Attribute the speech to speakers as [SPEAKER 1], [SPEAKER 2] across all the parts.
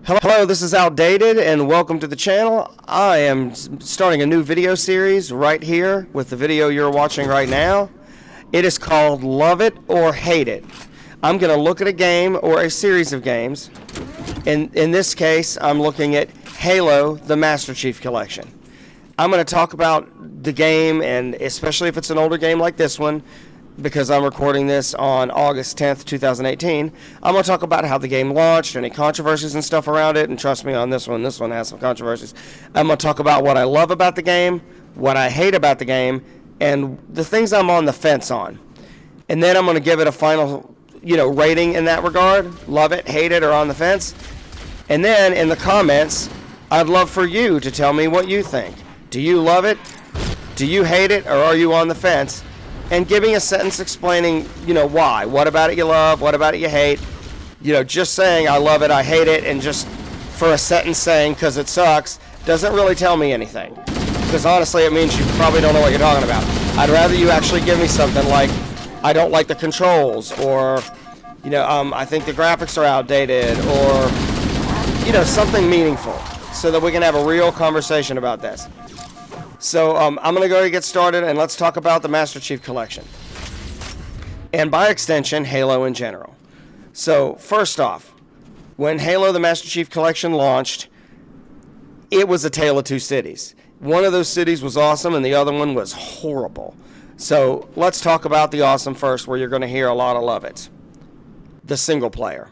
[SPEAKER 1] Hello, this is Outdated, and welcome to the channel. I am starting a new video series right here with the video you're watching right now. It is called Love It or Hate It. I'm going to look at a game or a series of games. In this case, I'm looking at Halo, the Master Chief Collection. I'm going to talk about the game, and especially if it's an older game like this one, because I'm recording this on August 10th, 2018, I'm going to talk about how the game launched, any controversies and stuff around it, and trust me on this one has some controversies. I'm going to talk about what I love about the game, what I hate about the game, and the things I'm on the fence on. And then I'm going to give it a final, rating in that regard, love it, hate it, or on the fence. And then in the comments, I'd love for you to tell me what you think. Do you love it? Do you hate it, or are you on the fence? And give me a sentence explaining, why. What about it you love? What about it you hate? Just saying I love it, I hate it, and just for a sentence saying because it sucks doesn't really tell me anything. Because honestly, it means you probably don't know what you're talking about. I'd rather you actually give me something like, I don't like the controls, or, I think the graphics are outdated, or, something meaningful so that we can have a real conversation about this. So I'm going to go ahead and get started, and let's talk about the Master Chief Collection. And by extension, Halo in general. So first off, when Halo the Master Chief Collection launched, it was a tale of two cities. One of those cities was awesome, and the other one was horrible. So let's talk about the awesome first, where you're going to hear a lot of love it. The single player.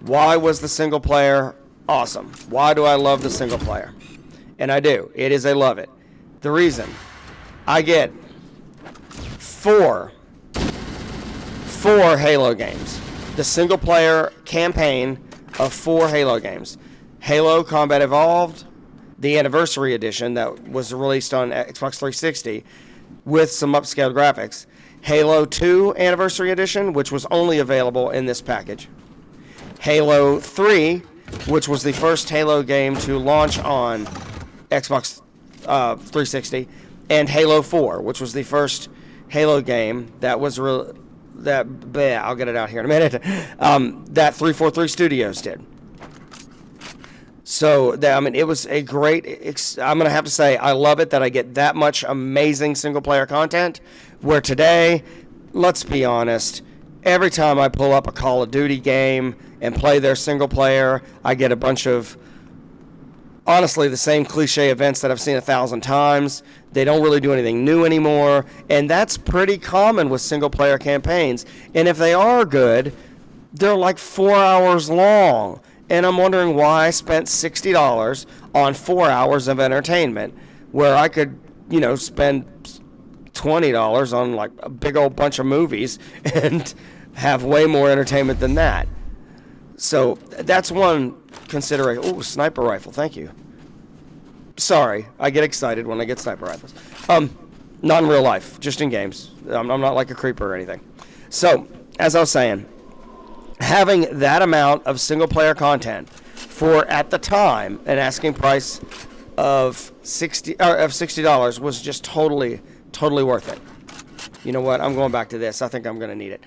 [SPEAKER 1] Why was the single player awesome? Why do I love the single player? And I do. It is a love it. The reason, I get four Halo games. The single player campaign of 4 Halo games. Halo Combat Evolved, the Anniversary Edition that was released on Xbox 360 with some upscaled graphics. Halo 2 Anniversary Edition, which was only available in this package. Halo 3, which was the first Halo game to launch on Xbox 360, and Halo 4, which was the first Halo game that was I'll get it out here in a minute, that 343 Studios did. So, it was a great, I'm going to have to say, I love it that I get that much amazing single-player content, where today, let's be honest, every time I pull up a Call of Duty game and play their single-player, I get a bunch of, honestly, the same cliche events that I've seen 1,000 times. They don't really do anything new anymore, and that's pretty common with single-player campaigns. And if they are good, they're like 4 hours long. And I'm wondering why I spent $60 on 4 hours of entertainment, where I could, spend $20 on like a big old bunch of movies and have way more entertainment than that. So that's one consideration. Oh, sniper rifle, thank you. Sorry, I get excited when I get sniper rifles. Not in real life, just in games. I'm not like a creeper or anything. So, as I was saying, having that amount of single-player content for, at the time, an asking price of $60 was just totally worth it. You know what? I'm going back to this. I think I'm going to need it.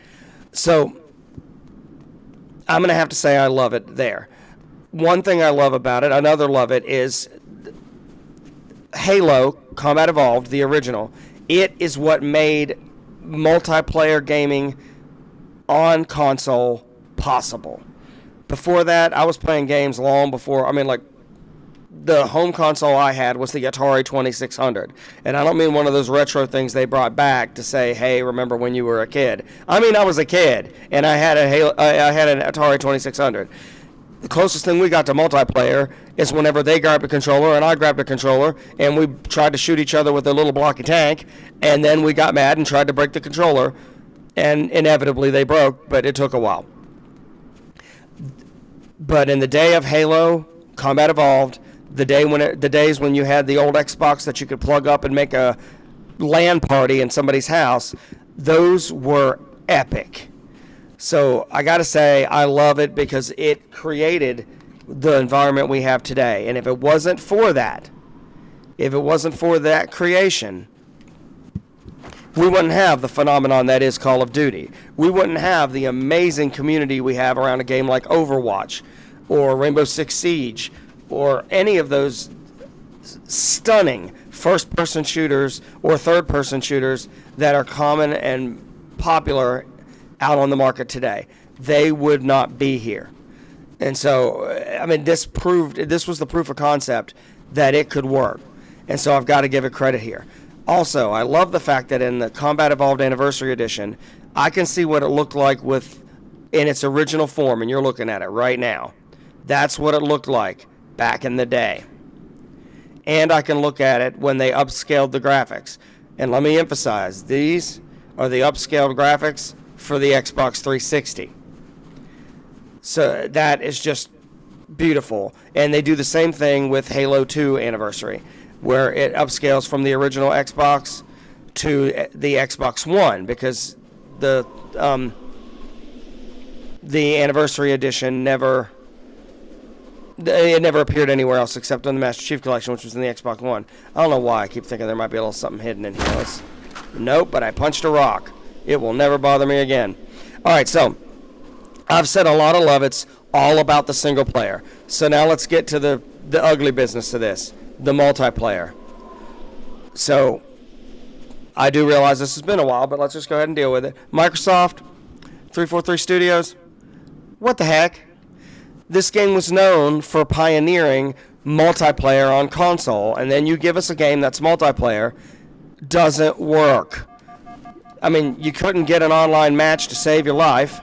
[SPEAKER 1] So, I'm going to have to say I love it there. One thing I love about it, another love it, is Halo Combat Evolved, the original. It is what made multiplayer gaming on console possible. Before that, I was playing games long before, the home console I had was the Atari 2600. And I don't mean one of those retro things they brought back to say, hey, remember when you were a kid. I was a kid, and I had an Atari 2600. The closest thing we got to multiplayer is whenever they grabbed a controller and I grabbed a controller, and we tried to shoot each other with a little blocky tank, and then we got mad and tried to break the controller, and inevitably they broke, but it took a while. But in the day of Halo Combat Evolved, the days when you had the old Xbox that you could plug up and make a LAN party in somebody's house, those were epic. So I got to say, I love it because it created the environment we have today. And if it wasn't for that creation, we wouldn't have the phenomenon that is Call of Duty. We wouldn't have the amazing community we have around a game like Overwatch. or Rainbow Six Siege or any of those stunning first-person shooters or third-person shooters that are common and popular out on the market today. They would not be here. And so, I mean, this was the proof of concept that it could work. And so I've got to give it credit here. Also, I love the fact that in the Combat Evolved Anniversary Edition, I can see what it looked like in its original form, and you're looking at it right now. That's what it looked like back in the day. And I can look at it when they upscaled the graphics. And let me emphasize, these are the upscaled graphics for the Xbox 360. So that is just beautiful. And they do the same thing with Halo 2 Anniversary, where it upscales from the original Xbox to the Xbox One, because the Anniversary Edition never appeared anywhere else except on the Master Chief Collection, which was in the Xbox One. I don't know why. I keep thinking there might be a little something hidden in here. Nope, but I punched a rock. It will never bother me again. All right, so I've said a lot of love. It's all about the single player. So now let's get to the ugly business of this, the multiplayer. So I do realize this has been a while, but let's just go ahead and deal with it. Microsoft, 343 Studios, what the heck? This game was known for pioneering multiplayer on console, and then you give us a game that's multiplayer, doesn't work. I mean, you couldn't get an online match to save your life,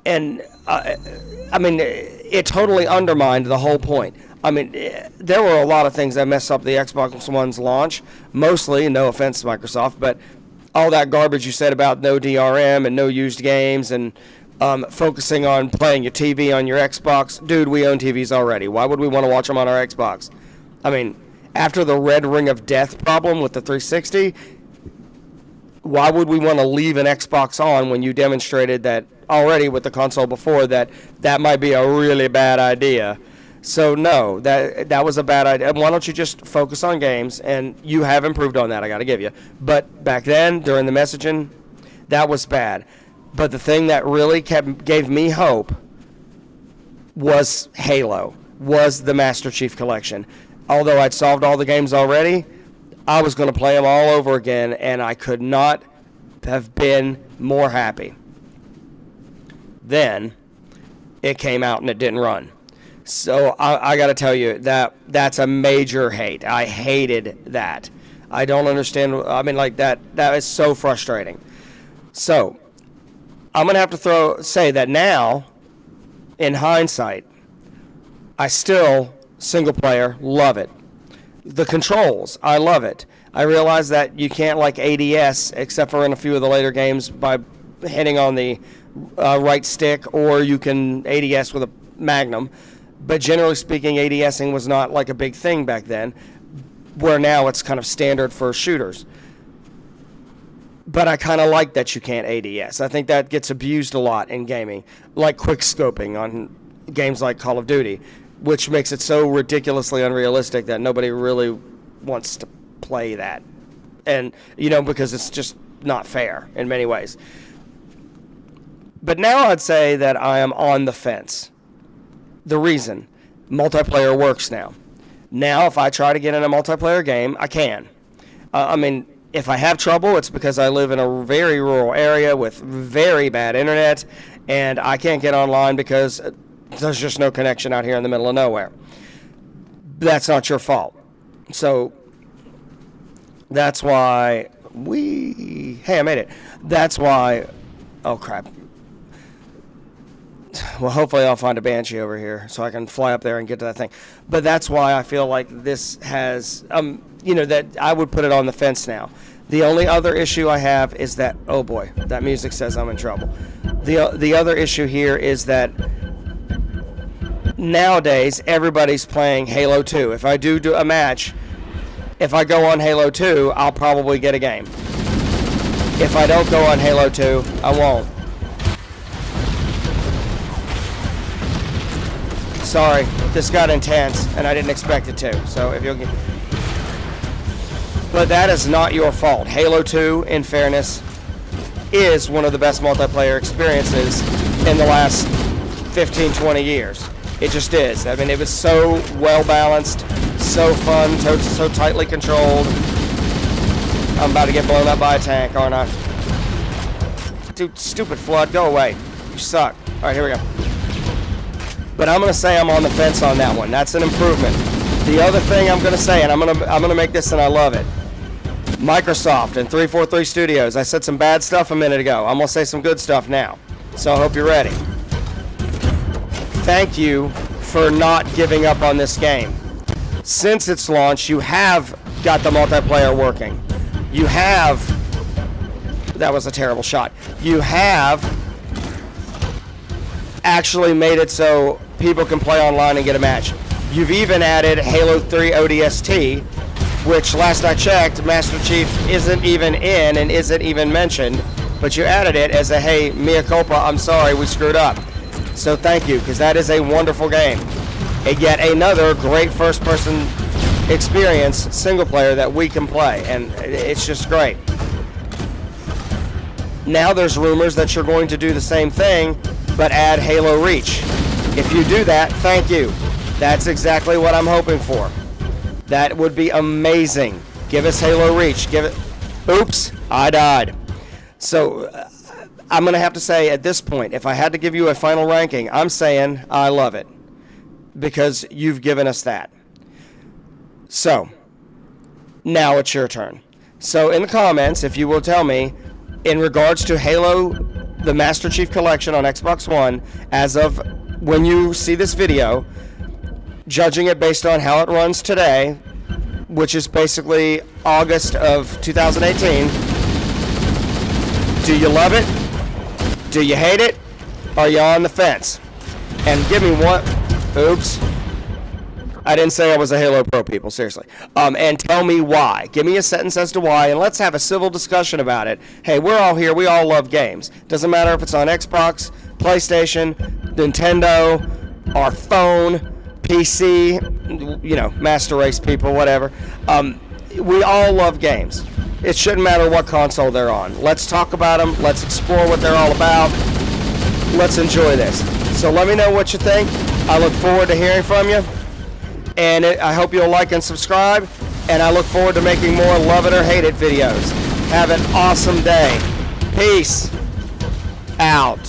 [SPEAKER 1] and I mean, it totally undermined the whole point. I mean, there were a lot of things that messed up the Xbox One's launch, mostly, no offense to Microsoft, but all that garbage you said about no DRM and no used games and focusing on playing your TV on your Xbox. Dude, we own TVs already. Why would we want to watch them on our Xbox? I mean, after the red ring of death problem with the 360, why would we want to leave an Xbox on when you demonstrated that already with the console before that might be a really bad idea? So no, that was a bad idea. Why don't you just focus on games? And you have improved on that, I got to give you. But back then, during the messaging, that was bad. But the thing that really gave me hope was Halo, was the Master Chief Collection. Although I'd solved all the games already, I was going to play them all over again, and I could not have been more happy. Then it came out and it didn't run. So I got to tell you, that's a major hate. I hated that. I don't understand. I mean, like, that is so frustrating. So I'm going to have to say that now, in hindsight, I still, single player, love it. The controls, I love it. I realize that you can't like ADS, except for in a few of the later games, by hitting on the right stick, or you can ADS with a Magnum. But generally speaking, ADSing was not like a big thing back then, where now it's kind of standard for shooters. But I kind of like that you can't ADS. I think that gets abused a lot in gaming, like quick scoping on games like Call of Duty, which makes it so ridiculously unrealistic that nobody really wants to play that. And, because it's just not fair in many ways. But now I'd say that I am on the fence. The reason, multiplayer works now. Now, if I try to get in a multiplayer game, I can. If I have trouble, it's because I live in a very rural area with very bad internet, and I can't get online because there's just no connection out here in the middle of nowhere. That's not your fault. So that's why hey, I made it. That's why, oh crap. Well, hopefully I'll find a Banshee over here so I can fly up there and get to that thing. But that's why I feel like this has, that I would put it on the fence now. The only other issue I have is that, oh boy, that music says I'm in trouble. The other issue here is that nowadays everybody's playing Halo 2. If I do a match, if I go on Halo 2, I'll probably get a game. If I don't go on Halo 2, I won't. Sorry, this got intense, and I didn't expect it to. So if you'll get, but that is not your fault. Halo 2, in fairness, is one of the best multiplayer experiences in the last 15, 20 years. It just is. I mean, it was so well balanced, so fun, so tightly controlled. I'm about to get blown up by a tank, aren't I? Dude, stupid Flood, go away. You suck. All right, here we go. But I'm gonna say I'm on the fence on that one. That's an improvement. The other thing I'm gonna say, and I'm gonna make this, and I love it. Microsoft and 343 Studios. I said some bad stuff a minute ago. I'm gonna say some good stuff now. So I hope you're ready. Thank you for not giving up on this game. Since its launch, you have got the multiplayer working. You have, that was a terrible shot. You have actually made it so people can play online and get a match. You've even added Halo 3 ODST, which last I checked, Master Chief isn't even in and isn't even mentioned, but you added it as a, hey, mea culpa, I'm sorry, we screwed up. So thank you, because that is a wonderful game. And yet another great first-person experience, single player, that we can play, and it's just great. Now there's rumors that you're going to do the same thing, but add Halo Reach. If you do that, thank you. That's exactly what I'm hoping for. That would be amazing. Give us Halo Reach. Give it. Oops, I died. So I'm going to have to say at this point, if I had to give you a final ranking, I'm saying I love it because you've given us that. So now it's your turn. So in the comments, if you will tell me, in regards to Halo, the Master Chief Collection on Xbox One, as of when you see this video, judging it based on how it runs today, which is basically August of 2018, do you love it? Do you hate it? Are you on the fence? And give me one. Oops. I didn't say I was a Halo Pro, people, seriously. And tell me why. Give me a sentence as to why, and let's have a civil discussion about it. Hey, we're all here. We all love games. Doesn't matter if it's on Xbox, PlayStation, Nintendo, our phone, PC, you know, Master Race people, whatever. We all love games. It shouldn't matter what console they're on. Let's talk about them. Let's explore what they're all about. Let's enjoy this. So let me know what you think. I look forward to hearing from you. And I hope you'll like and subscribe. And I look forward to making more Love It or Hate It videos. Have an awesome day. Peace out.